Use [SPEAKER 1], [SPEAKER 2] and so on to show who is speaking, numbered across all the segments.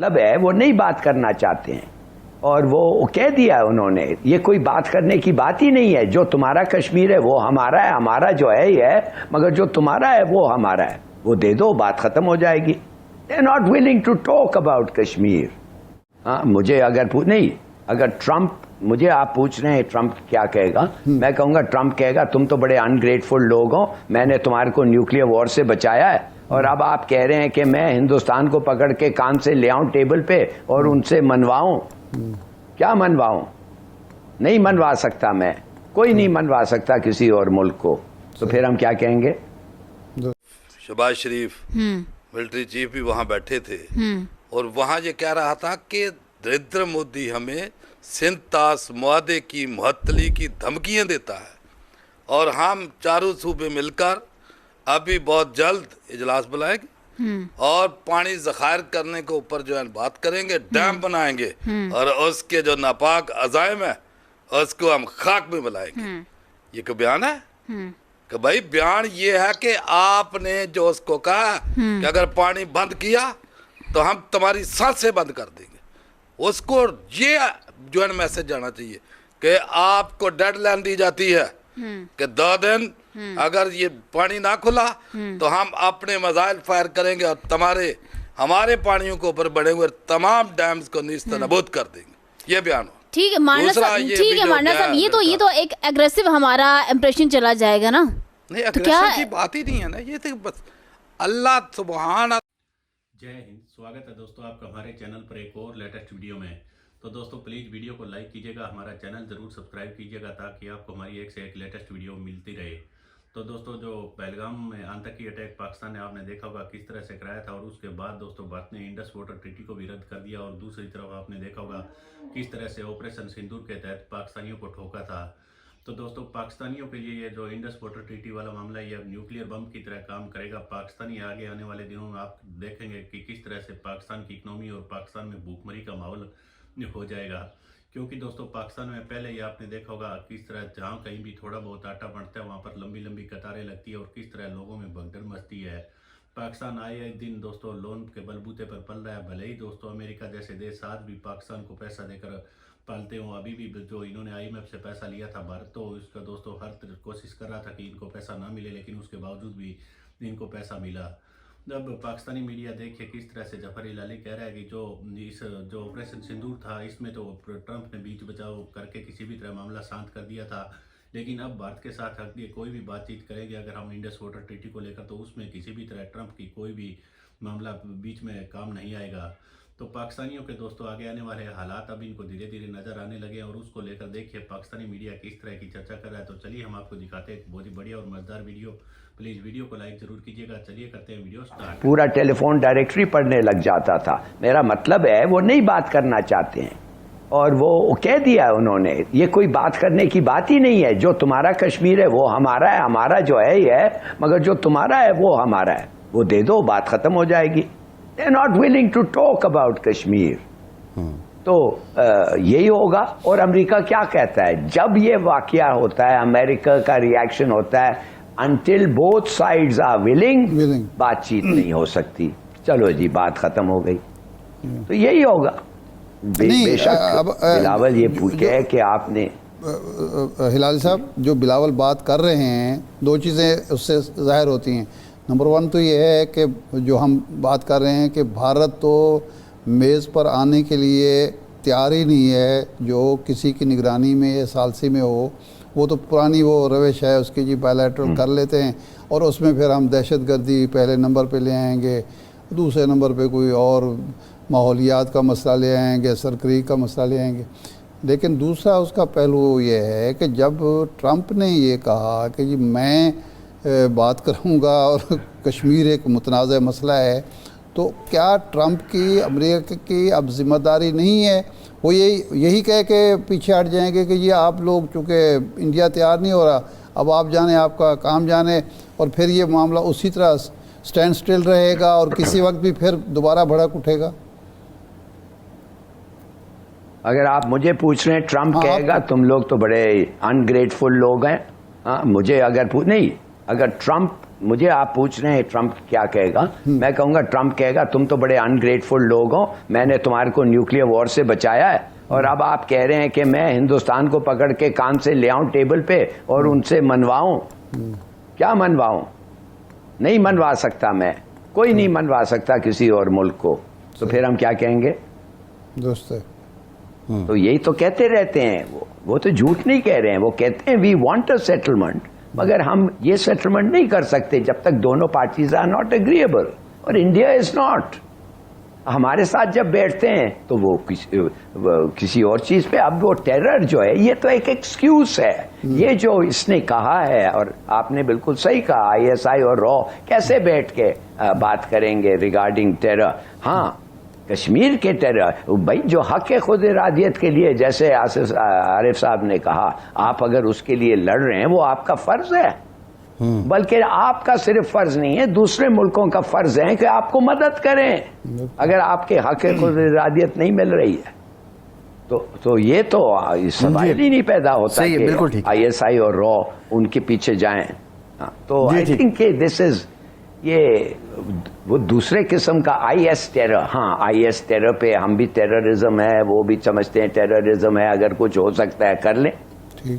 [SPEAKER 1] मतलब है वो नहीं बात करना चाहते हैं और वो कह दिया है उन्होंने। ये कोई बात करने की बात ही नहीं है। जो तुम्हारा कश्मीर है वो हमारा है, हमारा जो है ये है, मगर जो तुम्हारा है वो हमारा है। वो दे दो, बात खत्म हो जाएगी। They are not willing to talk about Kashmir. हाँ, मुझे अगर ट्रम्प, मुझे आप पूछ रहे हैं ट्रम्प क्या कहेगा, मैं कहूंगा ट्रम्प कहेगा तुम तो बड़े अनग्रेटफुल लोग हो, मैंने तुम्हारे को न्यूक्लियर वॉर से बचाया है और अब आप कह रहे हैं कि मैं हिंदुस्तान को पकड़ के कान से ले आऊं टेबल पे और उनसे मनवाऊं। क्या मनवाऊं? नहीं मनवा सकता मैं, कोई नहीं मनवा सकता किसी और मुल्क को। तो फिर हम क्या कहेंगे?
[SPEAKER 2] शहबाज शरीफ मिलिट्री चीफ भी वहां बैठे थे और वहां ये कह रहा था कि नरेंद्र मोदी हमें सिंतास मुआदे की मुअत्तली की धमकियां देता है और हम चारों सूबे मिलकर अभी बहुत जल्द इजलास बुलाएंगे और पानी जखायर करने के ऊपर जो है बात करेंगे, डैम बनाएंगे और उसके जो नापाक अजायम है उसको हम खाक में मिलाएंगे। ये कोई बयान है कि भाई बयान ये है कि आपने जो उसको कहा कि अगर पानी बंद किया तो हम तुम्हारी सांसें बंद कर देंगे। उसको ये जो है मैसेज जाना चाहिए कि आपको डेडलाइन दी जाती है कि 2 दिन अगर ये पानी ना खुला तो हम अपने मिसाइल फायर करेंगे और हमारे पानियों के ऊपर बढ़े हुए तमाम डैम्स को निस्तनाबूद कर देंगे। ये बयान हो।
[SPEAKER 3] ठीक है मारना साहब, ये तो एक एग्रेसिव हमारा इंप्रेशन चला जाएगा ना।
[SPEAKER 2] नहीं,
[SPEAKER 3] तो क्या
[SPEAKER 2] की बात ही नहीं है ना, ये तो बस अल्लाह सुब्हान।
[SPEAKER 4] जय हिंद, स्वागत है दोस्तों आपका हमारे चैनल पर एक और लेटेस्ट वीडियो में। तो दोस्तों प्लीज़ वीडियो को लाइक कीजिएगा, हमारा चैनल ज़रूर सब्सक्राइब कीजिएगा ताकि आपको हमारी एक से एक लेटेस्ट वीडियो मिलती रहे। तो दोस्तों जो पहलगाम में आतंकी अटैक पाकिस्तान ने आपने देखा होगा किस तरह से कराया था और उसके बाद दोस्तों भारत ने इंडस वाटर ट्रीटी को भी रद्द कर दिया और दूसरी तरफ आपने देखा होगा किस तरह से ऑपरेशन सिंदूर के तहत पाकिस्तानियों को ठोका था। तो दोस्तों पाकिस्तानियों के लिए ये जो इंडस वाटर ट्रीटी वाला मामला है ये न्यूक्लियर बम की तरह काम करेगा। पाकिस्तानी आगे आने वाले दिनों में आप देखेंगे कि किस तरह से पाकिस्तान की इकनॉमी और पाकिस्तान में भूखमरी का माहौल हो जाएगा। क्योंकि दोस्तों पाकिस्तान में पहले ही आपने देखा होगा किस तरह जहाँ कहीं भी थोड़ा बहुत आटा बनता है वहाँ पर लंबी लंबी कतारें लगती है और किस तरह लोगों में भगदड़ मचती है। पाकिस्तान आए दिन दोस्तों लोन के बलबूते पर पल रहा है। भले ही दोस्तों अमेरिका जैसे देश आज भी पाकिस्तान को पैसा देकर पालते हो, अभी भी जो इन्होंने IMF से पैसा लिया था भारत तो इसका दोस्तों हर कोशिश कर रहा था कि इनको पैसा ना मिले, लेकिन उसके बावजूद भी इनको पैसा मिला। जब पाकिस्तानी मीडिया देखिए किस तरह से जफर इलाही कह रहा है कि जो ऑपरेशन सिंदूर था इसमें तो ट्रंप ने बीच बचाव करके किसी भी तरह मामला शांत कर दिया था, लेकिन अब भारत के साथ अगर कोई भी बातचीत करेंगे अगर हम इंडस वाटर ट्रीटी को लेकर तो उसमें किसी भी तरह ट्रंप की कोई भी मामला बीच में काम नहीं आएगा। तो पाकिस्तानियों के दोस्तों आगे आने वाले हालात अब इनको धीरे धीरे नजर आने लगे और उसको लेकर देखिए पाकिस्तानी मीडिया किस तरह की चर्चा कर रहा है। तो चलिए हम आपको दिखाते हैं बहुत ही बढ़िया और मजेदार वीडियो। प्लीज वीडियो को लाइक जरूर कीजिएगा। चलिए करते हैं वीडियो स्टार्ट।
[SPEAKER 1] पूरा टेलीफोन डायरेक्टरी पढ़ने लग जाता था। मेरा मतलब है वो नहीं बात करना चाहते हैं और वो कह दिया है उन्होंने। ये कोई बात करने की बात ही नहीं है। जो तुम्हारा कश्मीर है वो हमारा है, हमारा जो है ये है, मगर जो तुम्हारा है वो हमारा है। वो दे दो, बात खत्म हो जाएगी। They are not willing to talk about Kashmir. तो यही होगा। और अमेरिका क्या कहता है जब ये वाकया होता है, अमेरिका का रिएक्शन होता है Until both sides are willing, बातचीत नहीं हो सकती। चलो जी बात खत्म हो गई। तो यही होगा। बेशक बिलावल ये पूछे कि आपने
[SPEAKER 5] हिलाल साहब जो बिलावल बात कर रहे हैं दो चीज़ें उससे जाहिर होती हैं। नंबर 1 तो ये है कि जो हम बात कर रहे हैं कि भारत तो मेज़ पर आने के लिए तैयार ही नहीं है जो किसी की निगरानी में या सालसी में हो। वो तो पुरानी वो रविश है उसकी जी, बायलैटरल कर लेते हैं और उसमें फिर हम दहशतगर्दी पहले नंबर पे ले आएंगे, दूसरे नंबर पे कोई और माहौलियात का मसला ले आएंगे, सरकरी का मसला ले आएंगे। लेकिन दूसरा उसका पहलू ये है कि जब ट्रंप ने ये कहा कि जी मैं बात करूँगा और कश्मीर एक मुतनाज़ मसला है, तो क्या ट्रंप की अमेरिका की अब जिम्मेदारी नहीं है वो यही कह के पीछे हट जाएंगे कि ये आप लोग चूँकि इंडिया तैयार नहीं हो रहा, अब आप जाने, आपका काम जाने, और फिर ये मामला उसी तरह स्टैंड स्टिल रहेगा और किसी वक्त भी फिर दोबारा भड़क उठेगा?
[SPEAKER 1] अगर आप मुझे पूछ रहे हैं ट्रंप कहेगा तुम लोग तो बड़े अनग्रेटफुल लोग हैं। हाँ, मुझे अगर नहीं अगर ट्रम्प, मुझे आप पूछ रहे हैं ट्रम्प क्या कहेगा, मैं कहूंगा ट्रम्प कहेगा तुम तो बड़े अनग्रेटफुल लोग हो, मैंने तुम्हारे को न्यूक्लियर वॉर से बचाया है और अब आप कह रहे हैं कि मैं हिंदुस्तान को पकड़ के कान से ले आऊं टेबल पे और उनसे मनवाऊं। क्या मनवाऊं? नहीं मनवा सकता मैं, कोई नहीं मनवा सकता किसी और मुल्क को, तो फिर हम क्या कहेंगे?
[SPEAKER 5] दोस्त है।
[SPEAKER 1] तो यही तो कहते रहते हैं वो तो झूठ नहीं कह रहे हैं, वो कहते हैं वी वांट अ सेटलमेंट, मगर हम ये सेटलमेंट नहीं कर सकते जब तक दोनों पार्टीज आर नॉट एग्रीएबल, और इंडिया इज नॉट। हमारे साथ जब बैठते हैं तो वो किसी और चीज पे, अब वो टेरर जो है ये तो एक एक्सक्यूज है, ये जो इसने कहा है, और आपने बिल्कुल सही कहा, आईएसआई और रॉ कैसे बैठ के बात करेंगे रिगार्डिंग टेरर। हाँ, कश्मीर के टेरर भाई जो हक है खुद इरादियत के लिए, जैसे आरिफ साहब ने कहा, आप अगर उसके लिए लड़ रहे हैं वो आपका फर्ज है, बल्कि आपका सिर्फ फर्ज नहीं है, दूसरे मुल्कों का फर्ज है कि आपको मदद करें अगर आपके हक खुद इरादियत नहीं मिल रही है। तो ये तो सवाल ही नहीं पैदा होता कि आईएसआई और रॉ उनके पीछे जाएं। तो आई थिंक दिस इज, ये वो दूसरे किस्म का आईएस टेरर। हाँ, आईएस टेरर पे हम भी टेररिज्म है, वो भी समझते हैं टेररिज्म है, अगर कुछ हो सकता है कर लें।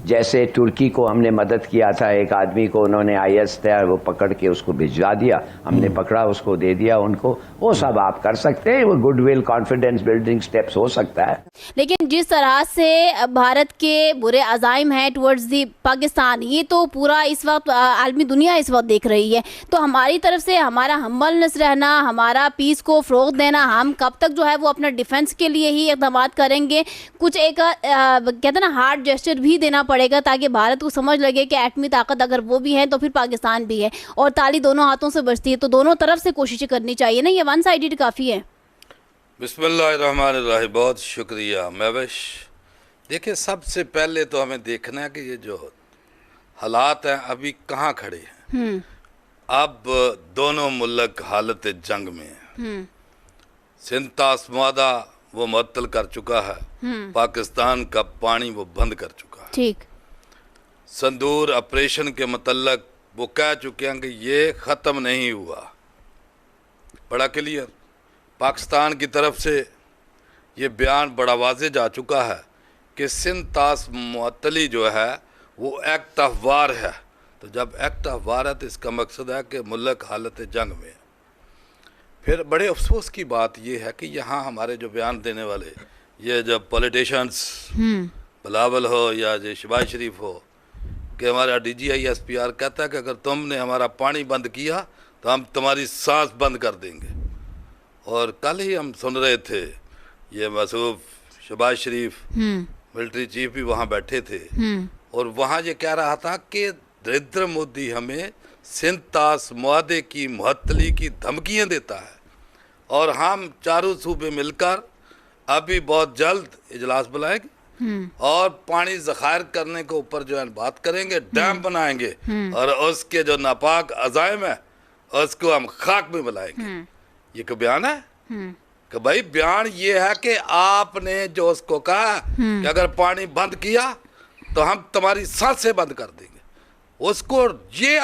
[SPEAKER 1] जैसे तुर्की को हमने मदद किया था, एक आदमी को उन्होंने आईएस टेरर वो पकड़ के उसको भिजवा दिया, हमने पकड़ा उसको दे दिया उनको, वो सब आप कर सकते हैं, वो गुडविल कॉन्फिडेंस बिल्डिंग स्टेप्स हो सकता है।
[SPEAKER 3] लेकिन जिस तरह से भारत के बुरे अज़ाइम हैं टुवर्ड्स दी पाकिस्तान, ये तो पूरा इस वक्त आलमी दुनिया इस वक्त देख रही है, तो हमारी तरफ से हमारा हम्बलनेस रहना, हमारा पीस को फ़रोग़ देना, हम कब तक जो है वो अपना डिफेंस के लिए ही इक़दाम करेंगे? कुछ एक कहते हैं ना हार्ड जेस्चर भी देना पड़ेगा ताकि भारत को समझ लगे कि एटमी ताकत अगर वो भी है तो फिर पाकिस्तान भी है, और ताली दोनों हाथों से बजती है, तो दोनों तरफ से कोशिशें करनी चाहिए ना, ये वन साइडेड काफ़ी है।
[SPEAKER 2] बिस्मिल्लाहिर्रहमानिर्रहीम, बहुत शुक्रिया महविश। देखिए, सबसे पहले तो हमें देखना है कि ये जो हालात हैं अभी कहाँ खड़े हैं। अब दोनों मुल्क हालत जंग में हैं। सिंतास मुआदा वो मुअत्तल कर चुका है, पाकिस्तान का पानी वो बंद कर चुका है।
[SPEAKER 3] ठीक,
[SPEAKER 2] संदूर ऑपरेशन के मतलब वो कह चुके हैं कि ये ख़त्म नहीं हुआ, बड़ा क्लियर। पाकिस्तान की तरफ से ये बयान बड़ा वाज़े जा चुका है कि सिंतास मुअत्तली जो है वो एक्ट ऑफ वार है। तो जब एक्ट ऑफ वार है तो इसका मकसद है कि मुल्क हालत जंग में है। फिर बड़े अफसोस की बात यह है कि यहाँ हमारे जो बयान देने वाले ये जब पॉलिटिशियंस बिलावल हो या जो शहबाज शरीफ हो, कि हमारा DGI-SPR कहता है कि अगर तुमने हमारा पानी बंद किया तो हम तुम्हारी सांस बंद कर देंगे। और कल ही हम सुन रहे थे, ये मसूफ शहबाज शरीफ मिलिट्री चीफ भी वहाँ बैठे थे, और वहाँ ये कह रहा था कि नरेंद्र मोदी हमें सिंतास मुआदे की मुअत्तली की धमकियाँ देता है, और हम चारों सूबे मिलकर अभी बहुत जल्द इजलास बुलाएंगे और पानी ज़खायर करने के ऊपर जो है बात करेंगे, डैम बनाएंगे, और उसके जो नापाक अज़ाइम है उसको हम खाक में मिलाएंगे। ये कोई बयान है? कि भाई बयान ये है कि आपने जो उसको कहा कि अगर पानी बंद किया तो हम तुम्हारी सांसें बंद कर देंगे, उसको ये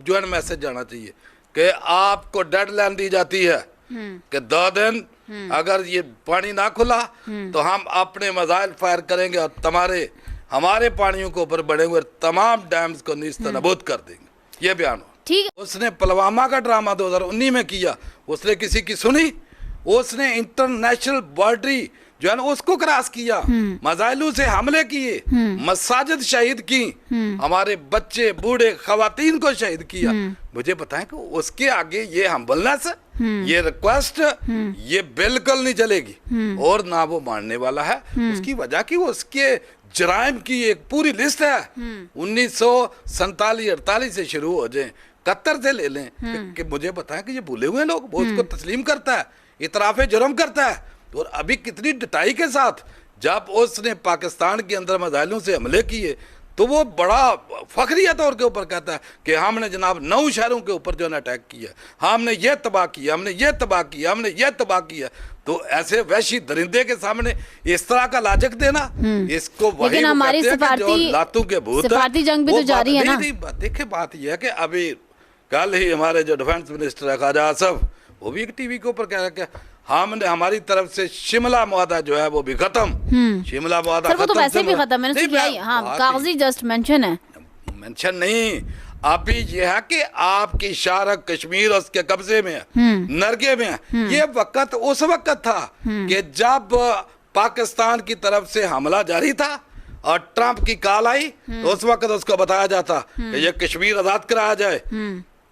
[SPEAKER 2] जो है मैसेज जाना चाहिए कि आपको डेडलाइन दी जाती है कि 2 दिन अगर ये पानी ना खुला तो हम अपने मज़ाइल फायर करेंगे और हमारे पानियों के ऊपर बढ़े हुए तमाम डैम्स को नीस्तनाबूद कर देंगे। ये बयान हो।
[SPEAKER 3] ठीक।
[SPEAKER 2] उसने पुलवामा का ड्रामा 2019 में किया, उसने किसी की सुनी? उसने इंटरनेशनल बाउंड्री जो है ना उसको क्रॉस किया, मजाइलों से हमले किए, मसाजिद शहीद की, हमारे बच्चे बूढ़े खवातीन को शहीद किया। मुझे बताएं कि उसके आगे ये हम्बलनेस, ये रिक्वेस्ट, ये बिल्कुल नहीं चलेगी, और ना वो मानने वाला है। उसकी वजह की उसके जराइम की एक पूरी लिस्ट है, 1947-48 से शुरू हो जाए, 71 से ले लें कि मुझे बताएं कि ये भूले हुए लोग, वो उसको तस्लीम करता है, इतराफ़े जुर्म करता है। और अभी कितनी डटाई के साथ जब उसने पाकिस्तान के अंदर मज़ाइलों से हमले किए तो वो बड़ा फखरिया तौर के ऊपर कहता है कि हमने जनाब 9 शहरों के ऊपर जो है अटैक किया, हमने ये तबाह किया, हमने ये तबाह किया, हमने ये तबाह किया। तो ऐसे वैशी दरिंदे के सामने इस तरह का लाजक देना, इसको वही
[SPEAKER 3] लेकिन
[SPEAKER 2] वो
[SPEAKER 3] हमारी
[SPEAKER 2] कहते हैं कि जो
[SPEAKER 3] सिफारती
[SPEAKER 2] लातों के भूत
[SPEAKER 3] सिफारती जंग भी
[SPEAKER 2] वो
[SPEAKER 3] तो जारी है
[SPEAKER 2] नहीं,
[SPEAKER 3] ना।
[SPEAKER 2] नहीं, देखिए बात यह है कि अभी कल ही हमारे जो डिफेंस मिनिस्टर है ख्वाजा आसफ, वो भी एक टीवी के ऊपर कह रहा है कि हमने हमारी तरफ से शिमला मुआहदा जो है वो भी खत्म। शिमला मुआहदा
[SPEAKER 3] सर वो तो
[SPEAKER 2] खत्म
[SPEAKER 3] वैसे भी खत्म है,
[SPEAKER 2] नहीं,
[SPEAKER 3] क्या ही, हाँ कागजी जस्ट मेंशन है।
[SPEAKER 2] मेंशन नहीं, अभी ये है कि आपकी शारक कश्मीर उसके कब्जे में है, नरगे में है। ये वक्त उस वक्त था कि जब पाकिस्तान की तरफ से हमला जारी था और ट्रंप की कॉल आई, तो उस वक्त उसको बताया जाता कि ये कश्मीर आजाद कराया जाए,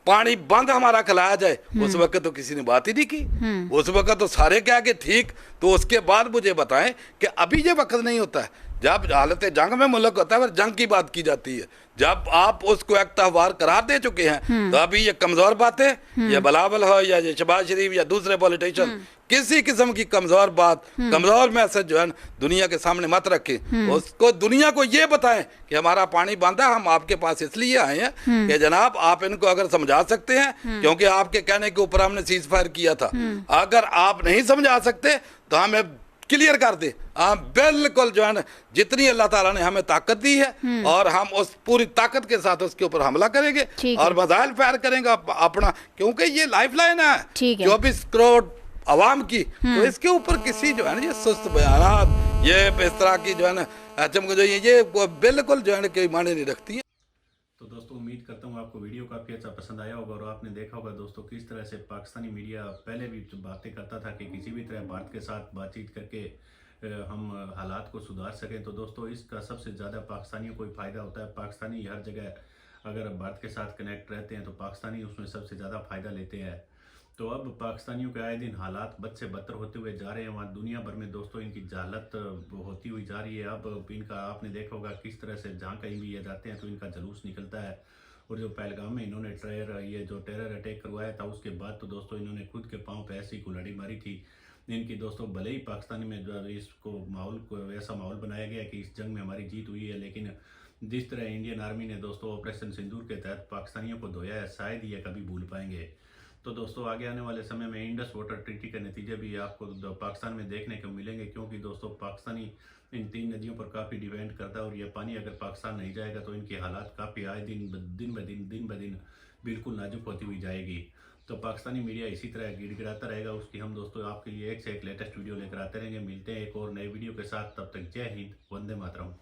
[SPEAKER 2] पानी बंद हमारा खिलाया जाए। उस वक्त तो किसी ने बात ही नहीं की। उस वक्त तो सारे क्या कि ठीक। तो उसके बाद मुझे बताएं कि अभी ये वक्त नहीं होता है जब हालत जंग में मुल्क होता है, फिर जंग की बात की जाती है। जब आप उसको एक तहवार करार दे चुके हैं, तो अभी ये कमजोर बातें, ये बिलावल हो या ये शहबाज शरीफ या दूसरे पॉलिटिशियन, किसी किस्म की कमजोर बात, कमजोर मैसेज जो है दुनिया के सामने मत रखें। उसको दुनिया को ये बताएं कि हमारा पानी बंद है, हम आपके पास इसलिए आए हैं कि जनाब आप इनको अगर समझा सकते हैं, क्योंकि आपके कहने के ऊपर हमने सीज फायर किया था। अगर आप नहीं समझा सकते तो हमें क्लियर कर दे। हम बिल्कुल जो है ना, जितनी अल्लाह ताला ने हमें ताकत दी है और हम उस पूरी ताकत के साथ उसके ऊपर हमला करेंगे और मिसाइल फायर करेंगे अपना, क्योंकि ये लाइफ लाइन है 24 करोड़ आवाम की। तो इसके ऊपर किसी जो है ना ये सुस्त बयानात, ये इस तरह की जो है ना जो ये बिल्कुल जो है ना कोई मायने नहीं रखती है।
[SPEAKER 4] तो दोस्तों उम्मीद करता हूँ आपको वीडियो काफ़ी अच्छा पसंद आया होगा और आपने देखा होगा दोस्तों किस तरह से पाकिस्तानी मीडिया पहले भी बातें करता था कि किसी भी तरह भारत के साथ बातचीत करके हम हालात को सुधार सकें। तो दोस्तों इसका सबसे ज़्यादा पाकिस्तानियों को ही फ़ायदा होता है। पाकिस्तानी हर जगह अगर भारत के साथ कनेक्ट रहते हैं तो पाकिस्तानी उसमें सबसे ज़्यादा फ़ायदा लेते हैं। तो अब पाकिस्तानियों के आए दिन हालात बद से बदतर होते हुए जा रहे हैं। वहाँ दुनिया भर में दोस्तों इनकी जहालत होती हुई जा रही है। अब इनका आपने देखा होगा किस तरह से जहाँ कहीं भी ये जाते हैं तो इनका जुलूस निकलता है। और जो पहलगाम में इन्होंने ये जो टेरर अटैक करवाया था, उसके बाद तो दोस्तों इन्होंने खुद के पाँव पे ऐसी कुल्हाड़ी मारी थी इनकी। दोस्तों भले ही पाकिस्तान में जो इसको माहौल को ऐसा माहौल बनाया गया कि इस जंग में हमारी जीत हुई है, लेकिन जिस तरह इंडियन आर्मी ने दोस्तों ऑपरेशन सिंदूर के तहत पाकिस्तानियों को धोया है, शायद ये कभी भूल पाएंगे। तो दोस्तों आगे आने वाले समय में इंडस वाटर ट्रीटी के नतीजे भी आपको पाकिस्तान में देखने को मिलेंगे, क्योंकि दोस्तों पाकिस्तानी इन 3 नदियों पर काफ़ी डिपेंड करता है और ये पानी अगर पाकिस्तान नहीं जाएगा तो इनकी हालात काफ़ी आए दिन ब दिन बिल्कुल नाजुक होती हुई जाएगी। तो पाकिस्तानी मीडिया इसी तरह गिड़गिड़ाता रहेगा, उसकी हम दोस्तों आपके लिए एक से एक लेटेस्ट वीडियो लेकर आते रहेंगे। मिलते हैं एक और नए वीडियो के साथ, तब तक जय हिंद, वंदे मातरम।